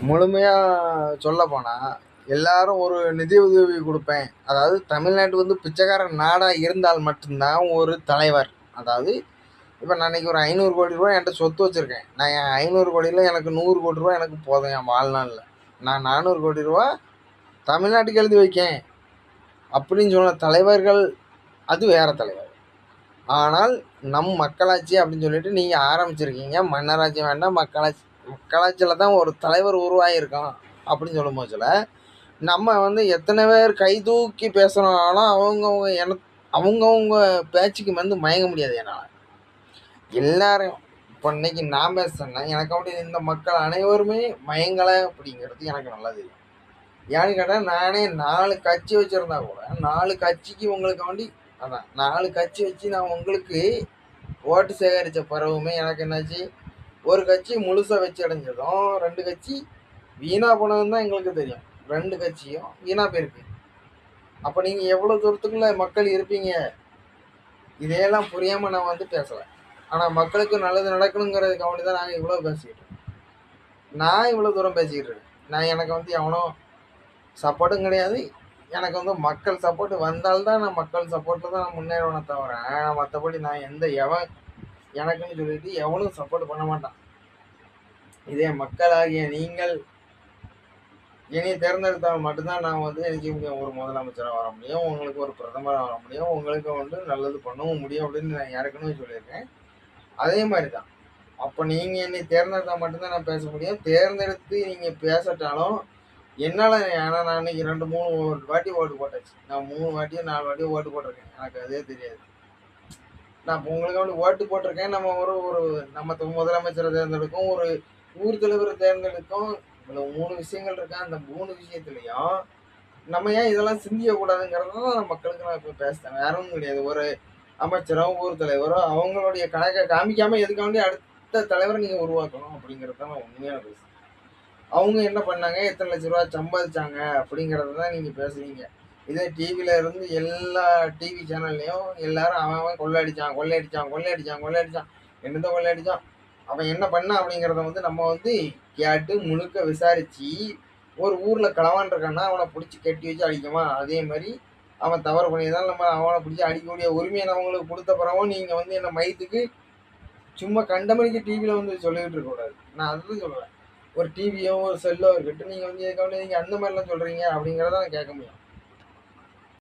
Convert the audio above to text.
முழுமையாக சொல்லப்போனால் எல்லாரும் ஒரு நிதி உதவி கொடுப்பேன். அதாவது தமிழ்நாட்டு வந்து பிச்சைக்காரன் நாடாக இருந்தால் மட்டும்தான் ஒரு தலைவர். அதாவது இப்போ நான் இன்னைக்கு ஒரு 500 கோடி ரூபா என்கிட்ட சொத்து வச்சுருக்கேன். நான் என் 500 கோடியில் எனக்கு 100 கோடி ரூபா எனக்கு போதும் என் வாழ்நாளில். நான் 400 கோடி ரூபா தமிழ்நாட்டுக்கு எழுதி வைக்கேன் அப்படின்னு சொன்ன தலைவர்கள் அது வேறு தலைவர். ஆனால் நம் மக்களாட்சி அப்படின்னு சொல்லிட்டு நீங்கள் ஆரம்பிச்சிருக்கீங்க. மன்னராட்சி வேண்டாம், மக்களாட்சி. மக்களாட்சியில் தான் ஒரு தலைவர் உருவாகியிருக்கான் அப்படின்னு சொல்லும் போதுல நம்ம வந்து எத்தனை பேர் கை தூக்கி பேசுனாலும் அவங்கவுங்க பேச்சுக்கு வந்து மயங்க முடியாது. என்னால் எல்லாரும் இப்போ இன்னைக்கு நான் பேசுறேன்னா எனக்கு அப்படி இந்த மக்கள் அனைவருமே மயங்கலை அப்படிங்கிறது எனக்கு நல்லா தெரியும். ஏன்னு கேட்டால் நானே 4 கட்சி வச்சுருந்தா கூட 4 கட்சிக்கு உங்களுக்கு வேண்டி அதான் 4 கட்சி வச்சு நான் உங்களுக்கு ஓட்டு சேகரித்த பிறகுமே எனக்கு என்னாச்சு, ஒரு கட்சி முழுசாக வச்சு அடைஞ்சதும் 2 கட்சி வீணாக போனதுன்னு தான் எங்களுக்கு தெரியும். 2 கட்சியும் வீணாக போயிருக்கு. அப்போ நீங்கள் எவ்வளோ தூரத்துக்குள்ள மக்கள் இருப்பீங்க, இதையெல்லாம் புரியாமல் நான் வந்து பேசலை. ஆனால் மக்களுக்கு நல்லது நடக்கணுங்கிறதுக்கு வேண்டி தான் நாங்கள் இவ்வளோ பேசிக்கிட்டு இருக்கோம். நான் இவ்வளோ தூரம் பேசிக்கிட்டு இருக்கேன். நான் எனக்கு வந்து எவனோ சப்போர்ட்டும் கிடையாது. எனக்கு வந்து மக்கள் சப்போர்ட் வந்தால்தான் நான் மக்கள் சப்போர்ட்டில் தான் நான் முன்னேறவனை தவிர மற்றபடி நான் எவன் எனக்குன்னு சொல்லிட்டு எவனும் சப்போர்ட் பண்ண மாட்டான். இதே மக்களாகிய நீங்கள் என்னை தேர்ந்தெடுத்தால் மட்டும்தான் நான் வந்து எனக்கு ஒரு முதலமைச்சராக வர முடியும், உங்களுக்கு ஒரு பிரதமராக வர முடியும், உங்களுக்கு வந்து நல்லது பண்ணவும் முடியும் அப்படின்னு நான் ஏற்கனவே சொல்லியிருக்கேன். அதே மாதிரி தான் அப்போ நீங்கள் என்னை தேர்ந்தெடுத்தால் மட்டும்தான் நான் பேச முடியும். தேர்ந்தெடுத்து நீங்கள் பேசட்டாலும் என்னால், ஏன்னா நான் இன்னைக்கு 2-3 வாட்டி ஓட்டு போட்டாச்சு. நான் 3 வாட்டியோ 4 வாட்டியோ ஓட்டு போட்டிருக்கேன். எனக்கு அதே தெரியாது. நான் இப்போ உங்களுக்கு வந்து ஓட்டு போட்டிருக்கேன். நம்ம ஒரு நம்ம முதலமைச்சரை தேர்ந்தெடுக்கும், ஒரு ஊர் தலைவரை தேர்ந்தெடுக்கும். இவ்வளோ 3 விஷயங்கள் இருக்கா. அந்த 3 விஷயத்துலையும் நம்ம ஏன் இதெல்லாம் சிந்திக்கக்கூடாதுங்கிறது தான் மக்களுக்கு நான் இப்போ பேசுகிறேன். வேற ஒன்றும் கிடையாது. ஒரு அமைச்சரோ ஊர் தலைவரோ அவங்களுடைய கணக்கை காமிக்காமல் எதுக்காண்டி அடுத்த தலைவரை நீங்கள் உருவாக்கணும் அப்படிங்கிறது தான் நான் உண்மையான பேசுகிறேன். அவங்க என்ன பண்ணாங்க, எத்தனை லட்ச ரூபா சம்பாதிச்சாங்க அப்படிங்கிறத தான் நீங்கள் பேசுவீங்க. இதே டிவியில் இருந்து எல்லா டிவி சேனல்லையும் எல்லாரும் அவன் கொள்ளையடிச்சான் கொள்ளையடிச்சான் கொள்ளையடிச்சான் கொள்ளையடிச்சான் என்னதான் கொள்ளையடிச்சான், அவன் என்ன பண்ணான் அப்படிங்கிறத வந்து நம்ம வந்து கேட்டு முழுக்க விசாரித்து ஒரு ஊரில் களவான் இருக்கான்னா அவனை பிடிச்சி கட்டி வச்சு அடிக்குமா, அதே மாதிரி அவன் தவறு பண்ணியதால் நம்ம அவனை பிடிச்சி அடிக்கக்கூடிய உரிமையை நான் அவங்களுக்கு கொடுத்த பிறகும் நீங்கள் வந்து என்ன மையத்துக்கு சும்மா கண்டமணிக்கு டிவியில் வந்து சொல்லிக்கிட்டு இருக்கக்கூடாது. நான் அதுதான் சொல்லுவேன். ஒரு டிவியோ ஒரு செல்லோ இருக்கட்டும், நீங்கள் வந்து எதுக்காக நீங்கள் அந்த மாதிரிலாம் சொல்கிறீங்க அப்படிங்கிறத நான் கேட்க முடியும்.